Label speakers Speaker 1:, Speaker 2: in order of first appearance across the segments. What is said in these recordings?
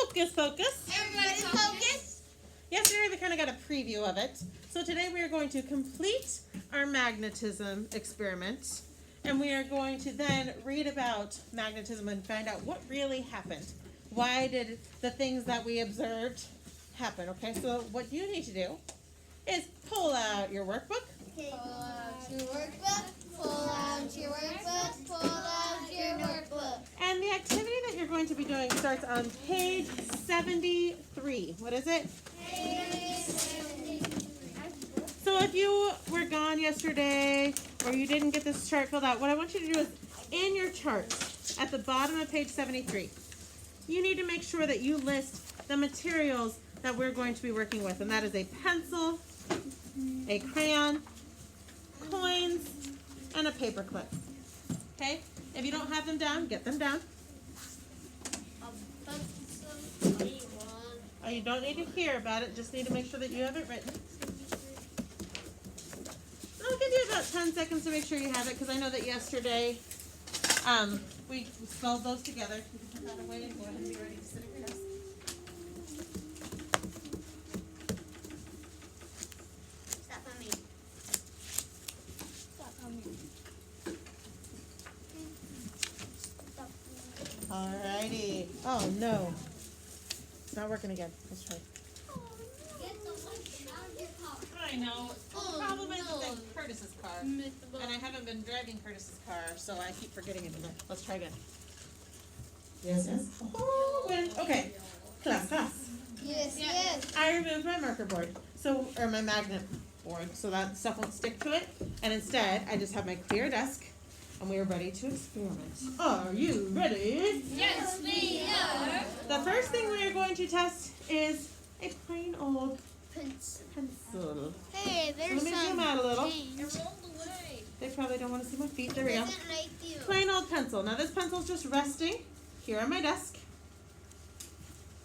Speaker 1: Focus, focus.
Speaker 2: Everybody focus.
Speaker 1: Yesterday we kind of got a preview of it. So today we are going to complete our magnetism experiment. And we are going to then read about magnetism and find out what really happened. Why did the things that we observed happen? Okay, so what you need to do is pull out your workbook.
Speaker 2: Pull out your workbook. Pull out your workbook. Pull out your workbook.
Speaker 1: And the activity that you're going to be doing starts on page 73. What is it? So if you were gone yesterday or you didn't get this chart filled out, what I want you to do is in your chart at the bottom of page 73, you need to make sure that you list the materials that we're going to be working with. And that is a pencil, a crayon, coins, and a paper clip. Okay? If you don't have them down, get them down. Oh, you don't need to hear about it, just need to make sure that you have it written. I'll give you about 10 seconds to make sure you have it, because I know that yesterday we spelled those together. You can put that away and go ahead and be ready to sit at your desk.
Speaker 2: Stop on me. Stop on me.
Speaker 1: Alrighty. Oh no. It's not working again. Let's try. I know. The problem is it's in Curtis's car. And I haven't been driving Curtis's car, so I keep forgetting it. Let's try again. Yes, yes. Oh, okay. Class.
Speaker 2: Yes.
Speaker 1: I removed my marker board, or my magnet board, so that stuff won't stick to it. And instead, I just have my clear desk, and we are ready to experiment. Are you ready?
Speaker 2: Yes, we are.
Speaker 1: The first thing we are going to test is a plain old pencil.
Speaker 2: Hey, there's
Speaker 1: Let me
Speaker 2: some
Speaker 1: zoom out a little.
Speaker 2: change.
Speaker 1: They probably don't want to see my feet. There we go.
Speaker 2: Doesn't like you.
Speaker 1: Plain old pencil. Now this pencil's just resting here on my desk.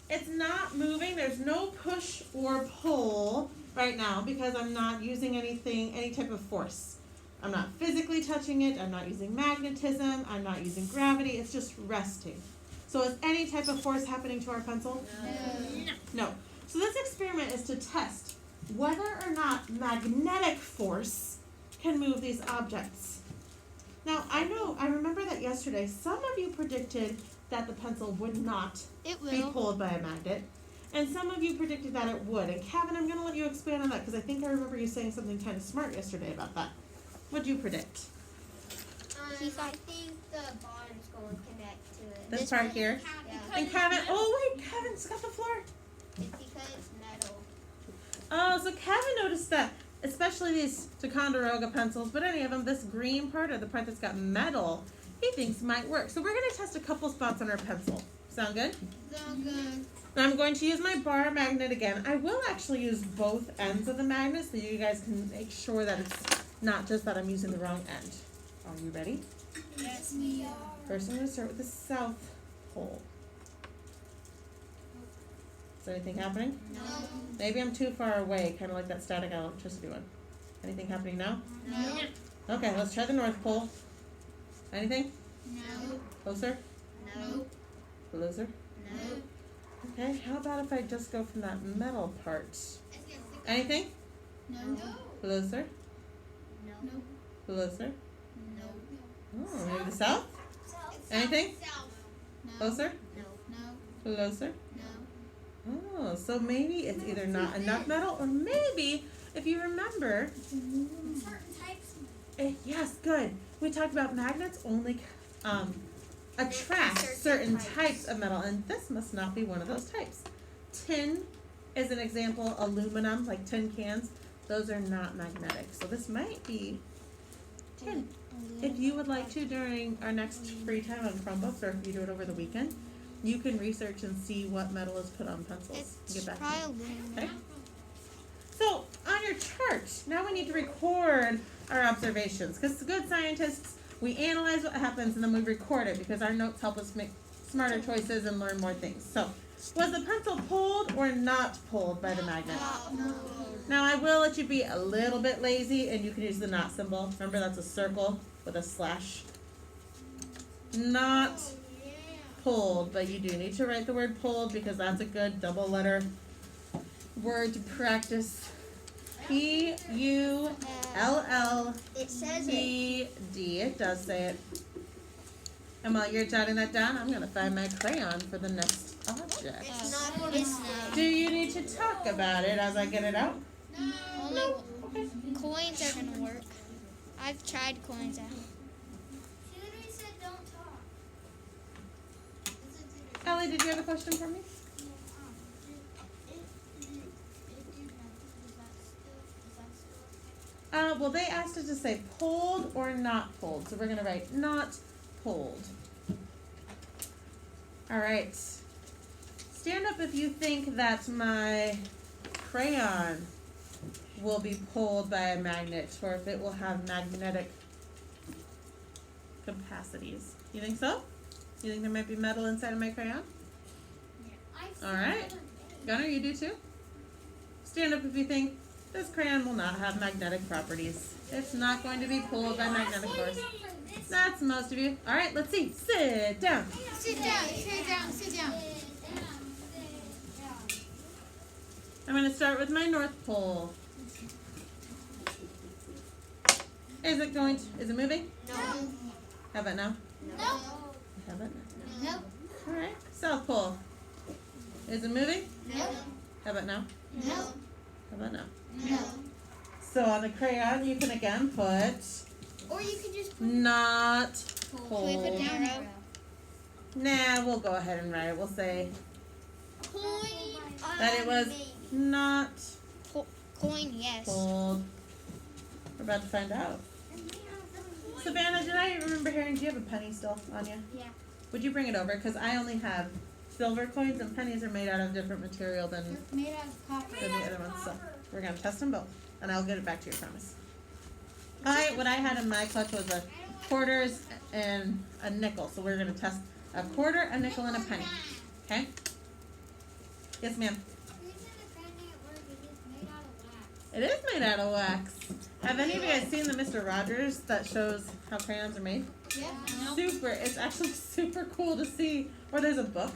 Speaker 1: It's not moving. There's no push or pull right now because I'm not using any type of force. I'm not physically touching it. I'm not using magnetism. I'm not using gravity. It's just resting. So is any type of force happening to our pencil? No. So this experiment is to test whether or not magnetic force can move these objects. Now, I remember that yesterday, some of you predicted that the pencil would not be pulled by a magnet, and some of you predicted that it would. And Kevin, I'm going to let you expand on that because I think I remember you saying something kind of smart yesterday about that. What did you predict?
Speaker 2: I think the bottom's going to connect to it.
Speaker 1: This part here.
Speaker 2: Yeah.
Speaker 1: And Kevin, oh wait, Kevin's got the floor.
Speaker 2: It's because it's metal.
Speaker 1: Oh, so Kevin noticed that, especially these Ticonderoga pencils, but any of them, this green part or the part that's got metal, he thinks might work. So we're going to test a couple spots on our pencil. Sound good?
Speaker 2: Sound good.
Speaker 1: I'm going to use my bar magnet again. I will actually use both ends of the magnet so you guys can make sure that it's not just that I'm using the wrong end. Are you ready?
Speaker 2: Yes, we are.
Speaker 1: First, I'm going to start with the south pole. Is there anything happening?
Speaker 2: No.
Speaker 1: Maybe I'm too far away, kind of like that static electricity one. Anything happening now?
Speaker 2: No.
Speaker 1: Okay, let's try the north pole. Anything?
Speaker 2: No.
Speaker 1: Closer?
Speaker 2: No.
Speaker 1: Closer?
Speaker 2: No.
Speaker 1: Okay, how about if I just go from that metal part? Anything?
Speaker 2: No.
Speaker 1: Closer?
Speaker 2: No.
Speaker 1: Closer?
Speaker 2: No.
Speaker 1: Oh, maybe the south? Anything? Closer?
Speaker 2: No.
Speaker 1: Closer?
Speaker 2: No.
Speaker 1: Oh, so maybe it's either not enough metal, or maybe, if you remember,
Speaker 2: Certain types.
Speaker 1: yes, good. We talked about magnets only attract certain types of metal, and this must not be one of those types. Tin is an example. Aluminum, like tin cans, those are not magnetic. So this might be tin. If you would like to, during our next free time on Chromebooks, or if you do it over the weekend, you can research and see what metal is put on pencils. Get back to me. Okay. So on your chart, now we need to record our observations, because good scientists, we analyze what happens and then we record it because our notes help us make smarter choices and learn more things. So, was the pencil pulled or not pulled by the magnet?
Speaker 2: No.
Speaker 1: Now I will let you be a little bit lazy and you can use the not symbol. Remember, that's a circle with a slash. Not pulled, but you do need to write the word pulled because that's a good double letter word to practice. P-U-L-L-E-D.
Speaker 2: It says it.
Speaker 1: It does say it. And while you're jotting that down, I'm going to find my crayon for the next object.
Speaker 2: It's not going to snap.
Speaker 1: Do you need to talk about it as I get it out?
Speaker 2: Only coins are going to work. I've tried coins out.
Speaker 3: She literally said don't talk.
Speaker 1: Ellie, did you have a question for me? Well, they asked us to say pulled or not pulled, so we're going to write not pulled. All right. Stand up if you think that my crayon will be pulled by a magnet or if it will have magnetic capacities. You think so? You think there might be metal inside of my crayon? All right. Gunnar, you do too? Stand up if you think this crayon will not have magnetic properties. It's not going to be pulled by magnetic force. That's most of you. All right, let's see. Sit down.
Speaker 2: Sit down, sit down, sit down.
Speaker 1: I'm going to start with my North Pole. Is it moving?
Speaker 2: No.
Speaker 1: How about now?
Speaker 2: No.
Speaker 1: How about now?
Speaker 2: No.
Speaker 1: All right. South Pole. Is it moving?
Speaker 2: No.
Speaker 1: How about now?
Speaker 2: No.
Speaker 1: How about now?
Speaker 2: No.
Speaker 1: So on the crayon, you can again put
Speaker 2: Or you could just
Speaker 1: not
Speaker 2: flip
Speaker 1: pulled.
Speaker 2: it down.
Speaker 1: Nah, we'll go ahead and write it. We'll say
Speaker 2: Coin.
Speaker 1: that it was not
Speaker 2: Coin, yes.
Speaker 1: pulled. We're about to find out. Savannah, did I remember hearing, do you have a penny still on you?
Speaker 2: Yeah.
Speaker 1: Would you bring it over? Because I only have silver coins and pennies are made out of different material than
Speaker 2: Made out of copper.
Speaker 1: the other ones. So we're going to test them both. And I'll get it back to you, I promise. What I had in my clutch was a quarters and a nickel. So we're going to test a quarter, a nickel, and a penny. Okay? Yes, ma'am. It is made out of wax. Have any of you guys seen the Mr. Rogers that shows how crayons are made?
Speaker 2: Yeah.
Speaker 1: Super. It's actually super cool to see. Or there's a book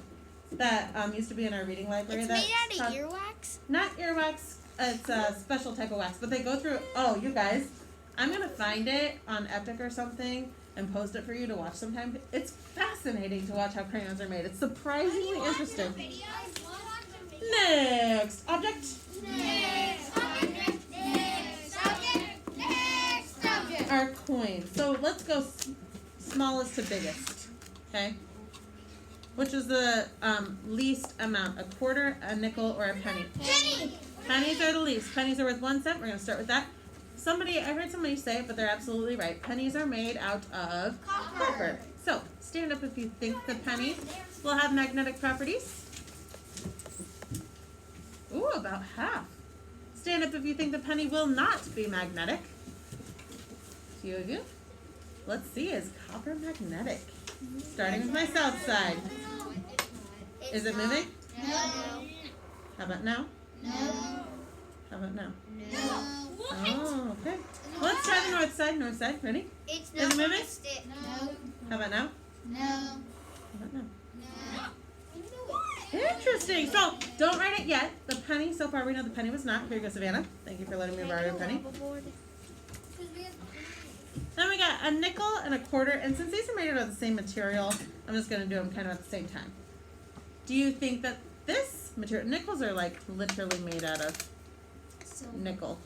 Speaker 1: that used to be in our reading library.
Speaker 2: It's
Speaker 1: that's
Speaker 2: made out
Speaker 1: called-
Speaker 2: of earwax?
Speaker 1: Not earwax. It's a special type of wax. But they go through. Oh, you guys. I'm going to find it on Epic or something and post it for you to watch sometime. It's fascinating to watch how crayons are made. It's surprisingly interesting. Next object. Our coins. So let's go smallest to biggest. Okay? Which is the least amount? A quarter, a nickel, or a penny?
Speaker 2: Penny.
Speaker 1: Pennies are the least. Pennies are worth 1 cent. We're going to start with that. I heard somebody say it, but they're absolutely right. Pennies are made out of copper. So stand up if you think the penny will have magnetic properties. Ooh, about half. Stand up if you think the penny will not be magnetic. Few of you. Let's see, is copper magnetic? Starting with my south side. Is it moving?
Speaker 2: No.
Speaker 1: How about now?
Speaker 2: No.
Speaker 1: How about now?
Speaker 2: No.
Speaker 1: Oh, okay. Let's try the north side. North side. Ready?
Speaker 2: It's
Speaker 1: Is it moving?
Speaker 2: stick. No.
Speaker 1: How about now?
Speaker 2: No.
Speaker 1: How about now?
Speaker 2: No.
Speaker 1: Interesting. So don't write it yet. The penny, so far we know the penny was not. Here you go, Savannah. Thank you for letting me borrow your penny. Then we got a nickel and a quarter. And since these are made out of the same material, I'm just going to do them kind of at the same time. Do you think that this material, nickels are like literally made out of nickel.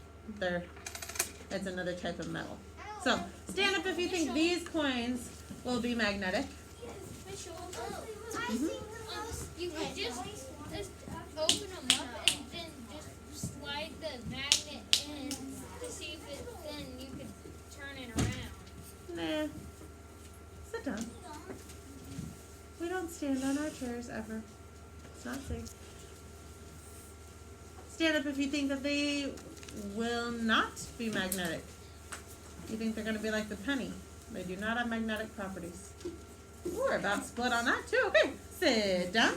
Speaker 1: It's another type of metal. So stand up if you think these coins will be magnetic.
Speaker 3: You could just open them up and then just slide the magnet in to see if then you could turn it around.
Speaker 1: Nah. Sit down. We don't stand on our chairs ever. It's not safe. Stand up if you think that they will not be magnetic. You think they're going to be like the penny. They do not have magnetic properties. Ooh, we're about split on that too. Okay, sit down.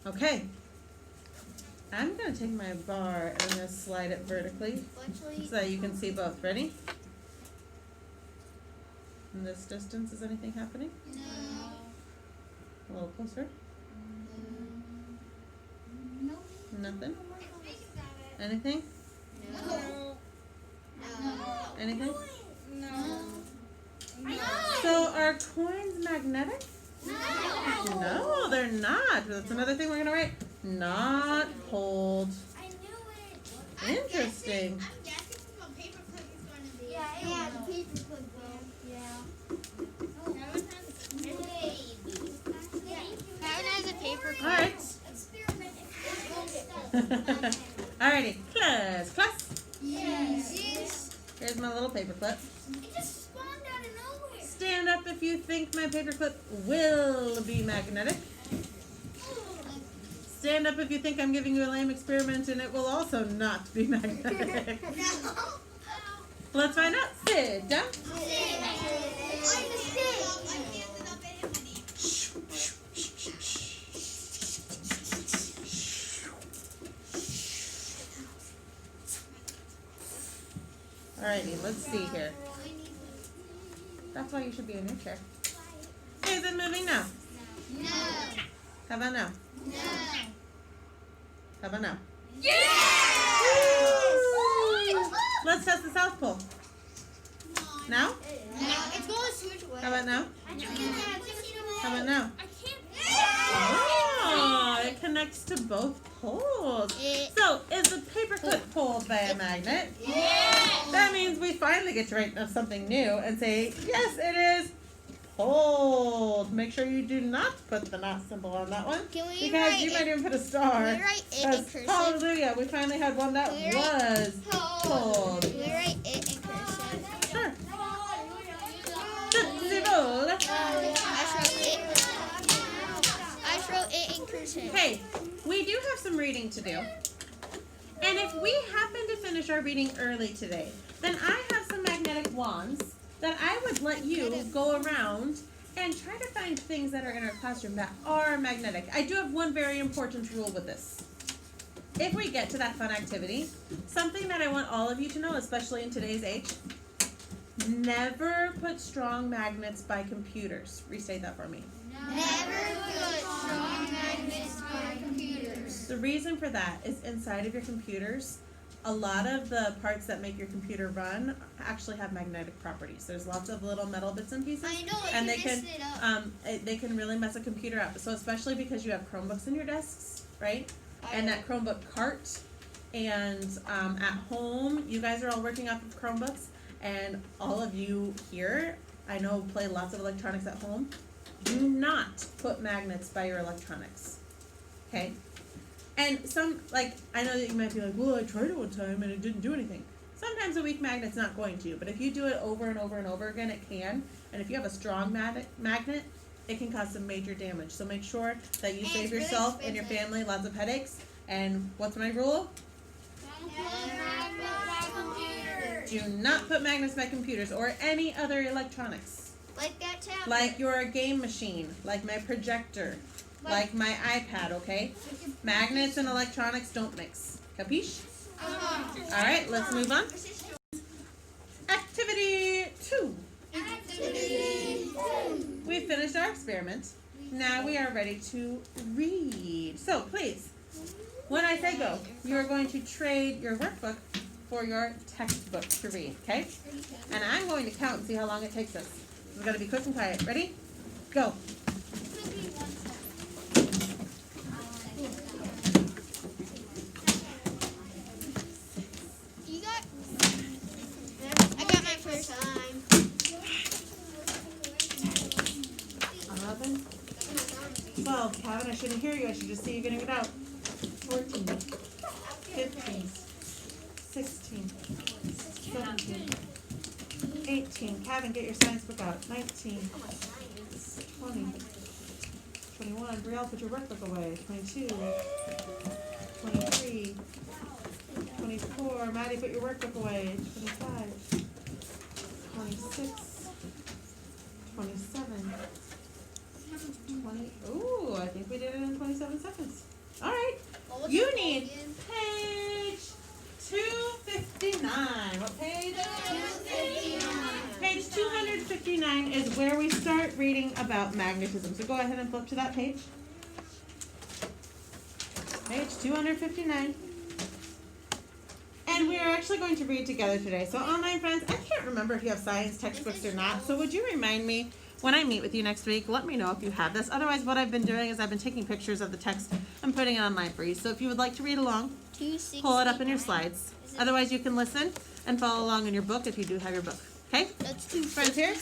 Speaker 1: Okay. I'm going to take my bar and I'm going to slide it vertically so that you can see both. Ready? In this distance, is anything happening?
Speaker 2: No.
Speaker 1: A little closer?
Speaker 2: Nope.
Speaker 1: Nothing? Anything?
Speaker 2: No. No.
Speaker 1: Anything?
Speaker 3: No.
Speaker 1: So are coins magnetic?
Speaker 2: No.
Speaker 1: No, they're not. That's another thing we're gonna write. Not pulled.
Speaker 3: I knew it.
Speaker 1: Interesting.
Speaker 2: I'm guessing from a paperclip is going to be. Yeah, the paperclip though. Yeah. Kevin has a paperclip.
Speaker 1: All right. Alrighty, class.
Speaker 2: Yes.
Speaker 1: Here's my little paperclip.
Speaker 3: It just spawned out of nowhere.
Speaker 1: Stand up if you think my paperclip will be magnetic. Stand up if you think I'm giving you a lame experiment and it will also not be magnetic. Let's find out. Sit down. Alrighty, let's see here. That's why you should be in your chair. Is it moving now?
Speaker 2: No.
Speaker 1: How about now?
Speaker 2: No.
Speaker 1: How about now?
Speaker 2: Yes!
Speaker 1: Let's test the South Pole. Now?
Speaker 2: No, it's going to switch away.
Speaker 1: How about now? How about now?
Speaker 3: I can't.
Speaker 1: Oh, it connects to both poles. So, is the paperclip pulled by a magnet?
Speaker 3: Yes.
Speaker 1: That means we finally get to write something new and say, yes, it is pulled. Make sure you do not put the not symbol on that one.
Speaker 2: Can we
Speaker 1: Because
Speaker 2: write
Speaker 1: you might
Speaker 2: it?
Speaker 1: even put a star.
Speaker 2: Can we write it in
Speaker 1: Because,
Speaker 2: cursive?
Speaker 1: hallelujah, we finally had one that
Speaker 2: Can we write
Speaker 1: was pulled.
Speaker 2: Can we write it in cursive?
Speaker 1: Sure. Tootsie Roll.
Speaker 2: I wrote it in cursive.
Speaker 1: Okay, we do have some reading to do. And if we happen to finish our reading early today, then I have some magnetic wands that I would let you go around and try to find things that are in our classroom that are magnetic. I do have one very important rule with this. If we get to that fun activity, something that I want all of you to know, especially in today's age, never put strong magnets by computers. Restate that for me.
Speaker 2: Never put strong magnets on computers.
Speaker 1: The reason for that is inside of your computers, a lot of the parts that make your computer run actually have magnetic properties. There's lots of little metal bits and pieces,
Speaker 2: I know,
Speaker 1: and
Speaker 2: you
Speaker 1: they can
Speaker 2: messed it up.
Speaker 1: they can really mess a computer up. So especially because you have Chromebooks in your desks, right? And that Chromebook cart, and at home, you guys are all working off of Chromebooks, and all of you here, I know, play lots of electronics at home. Do not put magnets by your electronics, okay? And some, like, I know that you might be like, well, I tried it one time and it didn't do anything. Sometimes a weak magnet's not going to, but if you do it over and over and over again, it can. And if you have a strong magnet, it can cause some major damage. So make sure that you save
Speaker 2: really
Speaker 1: yourself and your family lots of headaches. And what's my rule? Do not put magnets by computers or any other electronics.
Speaker 2: Like that tablet.
Speaker 1: Like your game machine, like my projector, like my iPad, okay? Magnets and electronics don't mix. Capiche? All right, let's move on. Activity 2. We finished our experiment. Now we are ready to read. So please, when I say go, you are going to trade your workbook for your textbook to read, okay? And I'm going to count and see how long it takes us. We're going to be quick and quiet. Ready? Go.
Speaker 2: I got my first time.
Speaker 1: 11, 12. Calvin, I shouldn't hear you. I should just see you getting it out. 14, 15, 16, 17, 18. Calvin, get your science book out. 19, 20, 21. Brielle, put your workbook away. 22, 23, 24. Maddie, put your workbook away. 25, 26, 27, 20. Ooh, I think we did it in 27 seconds. All right. You need page 259. What page? 259. Page 259 259 is where we start reading about magnetism. So go ahead and flip to that page. Page 259. And we are actually going to read together today. So online friends, I can't remember if you have science textbooks or not. So would you remind me when I meet with you next week? Let me know if you have this. Otherwise, what I've been doing is I've been taking pictures of the text and putting it online for you. So if you would like to read along, pull it up in your slides. Otherwise, you can listen and follow along in your book if you do have your book. Okay?
Speaker 2: That's two
Speaker 1: Friends here,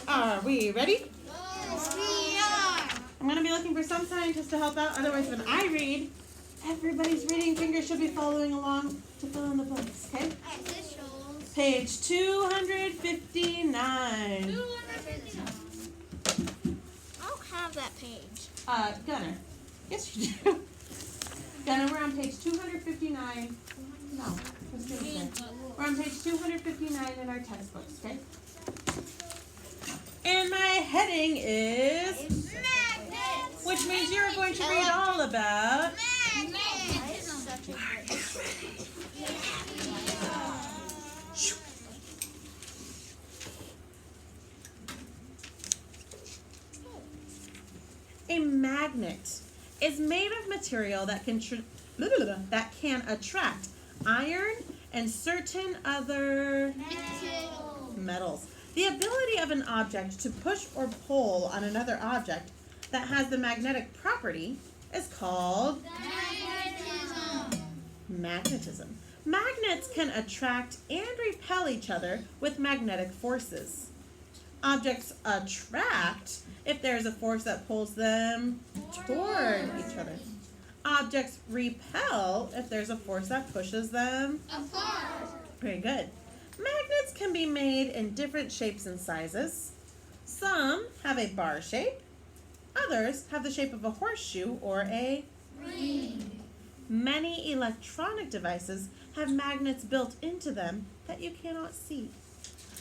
Speaker 1: are we ready?
Speaker 2: Yes, we are.
Speaker 1: I'm going to be looking for some scientists to help out. Otherwise, when I read, everybody's reading fingers should be following along to fill in the blanks. Okay? Page 259.
Speaker 2: I don't have that page.
Speaker 1: Gunner. Yes, you do. Gunner, we're on page 259. No, let's do it there. We're on page 259 in our textbooks, okay? And my heading is,
Speaker 2: Magnets.
Speaker 1: which means you're going to read all about a magnet is made of material that can attract iron and certain other metals. The ability of an object to push or pull on another object that has the magnetic property is called magnetism. Magnets can attract and repel each other with magnetic forces. Objects attract if there's a force that pulls them toward each other. Objects repel if there's a force that pushes them apart. Very good. Magnets can be made in different shapes and sizes. Some have a bar shape. Others have the shape of a horseshoe or a ring. Many electronic devices have magnets built into them that you cannot see.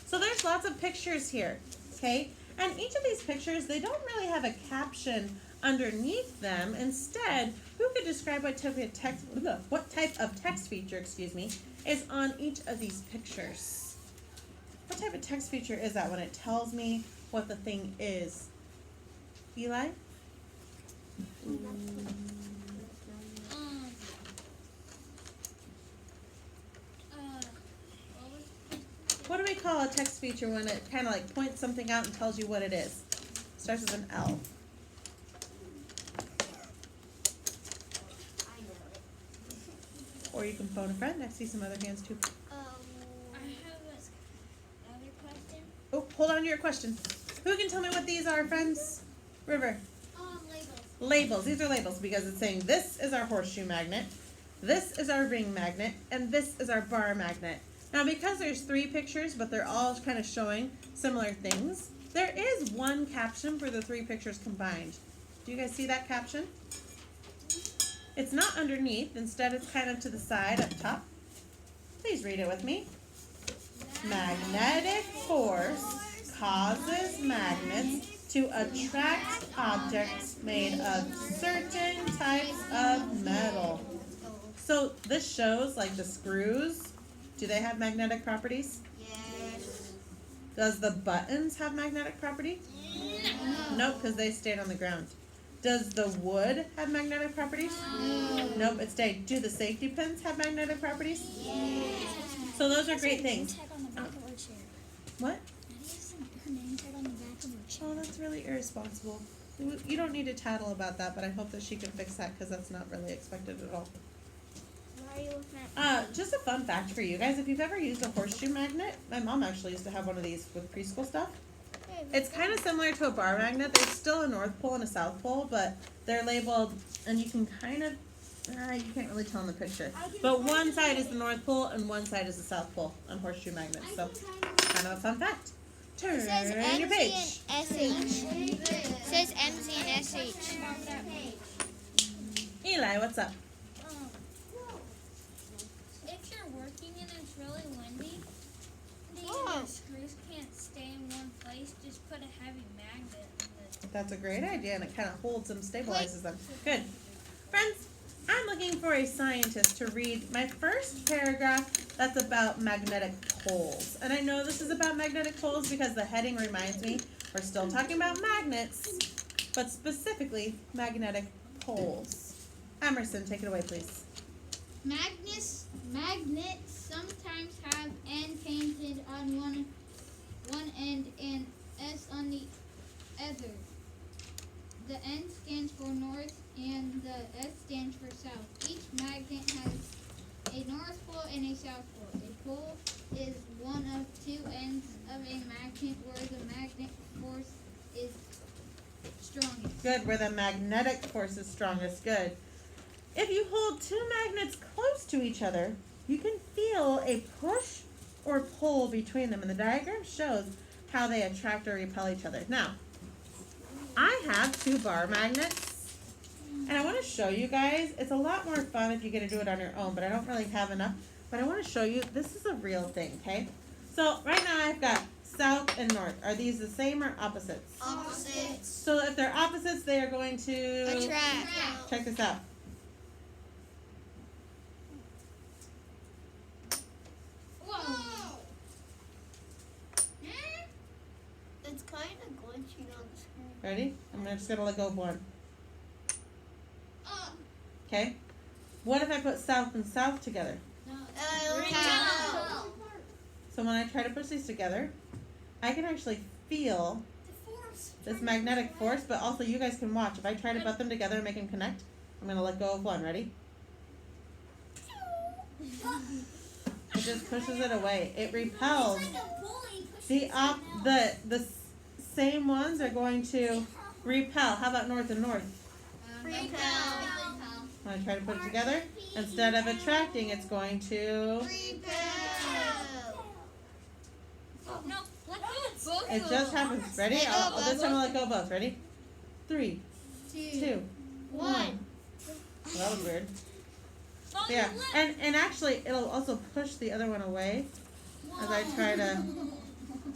Speaker 1: So there's lots of pictures here, okay? And each of these pictures, they don't really have a caption underneath them. Instead, who could describe what type of text feature, is on each of these pictures? What type of text feature is that when it tells me what the thing is? Eli? What do we call a text feature when it kind of like points something out and tells you what it is? Starts with an L. Or you can phone a friend. I see some other hands too.
Speaker 3: I have another question.
Speaker 1: Oh, hold on to your question. Who can tell me what these are, friends? River.
Speaker 3: Labels.
Speaker 1: Labels. These are labels because it's saying this is our horseshoe magnet, this is our ring magnet, and this is our bar magnet. Now, because there's 3 pictures, but they're all kind of showing similar things, there is one caption for the 3 pictures combined. Do you guys see that caption? It's not underneath. Instead, it's kind of to the side up top. Please read it with me. Magnetic force causes magnets to attract objects made of certain types of metal. So this shows like the screws. Do they have magnetic properties?
Speaker 2: Yes.
Speaker 1: Does the buttons have magnetic property? Nope, because they stayed on the ground. Does the wood have magnetic properties? Nope, it stayed. Do the safety pins have magnetic properties?
Speaker 2: Yes.
Speaker 1: So those are great things. What? Oh, that's really irresponsible. You don't need to tattle about that, but I hope that she can fix that because that's not really expected at all.
Speaker 2: Why are you looking at?
Speaker 1: Just a fun fact for you guys. If you've ever used a horseshoe magnet, my mom actually used to have one of these with preschool stuff. It's kind of similar to a bar magnet. There's still a North Pole and a South Pole, but they're labeled, and you can kind of, you can't really tell in the picture. But one side is the North Pole and one side is the South Pole on horseshoe magnets. So, kind of a fun fact. Turn
Speaker 2: It says
Speaker 1: your
Speaker 2: MZ
Speaker 1: page.
Speaker 2: and SH. It says MZ and SH.
Speaker 1: Eli, what's up?
Speaker 3: If you're working and it's really windy, and your screws can't stay in one place, just put a heavy magnet in the
Speaker 1: That's a great idea, and it kind of holds them, stabilizes them. Good. Friends, I'm looking for a scientist to read my first paragraph that's about magnetic poles. And I know this is about magnetic poles because the heading reminds me We're still talking about magnets, but specifically magnetic poles. Emerson, take it away, please.
Speaker 2: Magnets sometimes have N painted on one end and S on the other. The N stands for north and the S stands for south. Each magnet has a north pole and a south pole. A pole is one of two ends of a magnet where the magnetic force is strongest.
Speaker 1: Good, where the magnetic force is strongest. Good. If you hold two magnets close to each other, you can feel a push or pull between them, and the diagram shows how they attract or repel each other. Now, I have 2 bar magnets, and I want to show you guys. It's a lot more fun if you get to do it on your own, but I don't really have enough. But I want to show you, this is a real thing, okay? So right now I've got south and north. Are these the same or opposites?
Speaker 2: Opposites.
Speaker 1: So if they're opposites, they are going to
Speaker 2: Attract.
Speaker 1: check this out.
Speaker 2: Whoa. It's kind of glitching on the screen.
Speaker 1: Ready? I'm just gonna let go of one. Okay. What if I put south and south together?
Speaker 2: Repel.
Speaker 1: So when I try to push these together, I can actually feel this magnetic force, but also you guys can watch. If I try to put them together and make them connect, I'm gonna let go of one. Ready? It just pushes it away. It repels. The same ones are going to repel. How about north and north?
Speaker 2: Repel.
Speaker 1: When I try to put it together, instead of attracting, it's going to.
Speaker 2: Repel.
Speaker 3: No, let go of both
Speaker 1: It
Speaker 3: of
Speaker 1: just
Speaker 3: them.
Speaker 1: happens. Ready?
Speaker 2: Let go,
Speaker 1: This time I'll
Speaker 2: Bubba.
Speaker 1: let go of both. Ready? 3, 2, 1.
Speaker 2: 1.
Speaker 1: Well, that was weird.
Speaker 3: Oh,
Speaker 1: Yeah,
Speaker 3: you let-
Speaker 1: and actually, it'll also push the other one away as I try to.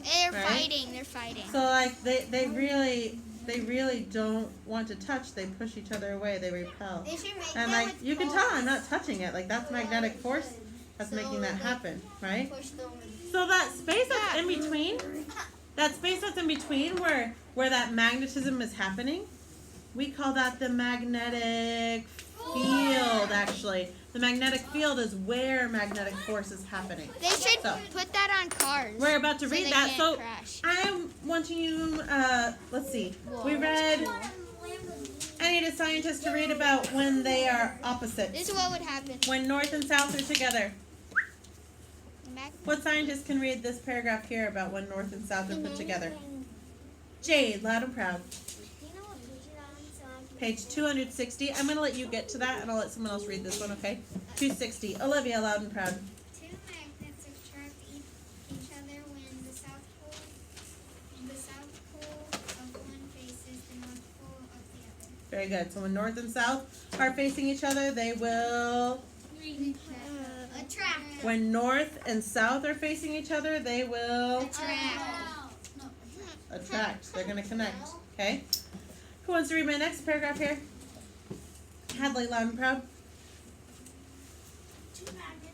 Speaker 2: They're
Speaker 1: Right?
Speaker 2: fighting. They're fighting.
Speaker 1: So like they really don't want to touch. They push each other away. They repel.
Speaker 2: They should make
Speaker 1: And
Speaker 2: them
Speaker 1: like
Speaker 2: with
Speaker 1: you can
Speaker 2: poles.
Speaker 1: tell, I'm not touching it. Like that's magnetic force that's
Speaker 2: So,
Speaker 1: making that
Speaker 2: like,
Speaker 1: happen, right?
Speaker 2: Push them with
Speaker 1: So that space that's in between, where that magnetism is happening, we call that the magnetic field. Actually, the magnetic field is where magnetic force is happening.
Speaker 2: They should
Speaker 1: So-
Speaker 2: put that on cars.
Speaker 1: We're about to
Speaker 2: so
Speaker 1: read
Speaker 2: they
Speaker 1: that.
Speaker 2: can't
Speaker 1: So
Speaker 2: crash.
Speaker 1: I'm wanting you. Let's see. We
Speaker 2: Whoa.
Speaker 1: read. I need a scientist to read about when they are opposite.
Speaker 2: This is what would happen.
Speaker 1: When north and south are together.
Speaker 2: Mag-
Speaker 1: What scientist can read this paragraph here about when north and south are put together? Jade, loud and proud. Page 260. I'm going to let you get to that, and I'll let someone else read this one, okay? 260. Olivia, loud and proud.
Speaker 4: Two magnets attract each other when the south pole of one faces the north pole of the other.
Speaker 1: Very good. So when north and south are facing each other, they will.
Speaker 4: Attract.
Speaker 1: When north and south are facing each other, they will attract. They're going to connect. Okay? Who wants to read my next paragraph here? Hadley, loud and proud.
Speaker 4: Two magnets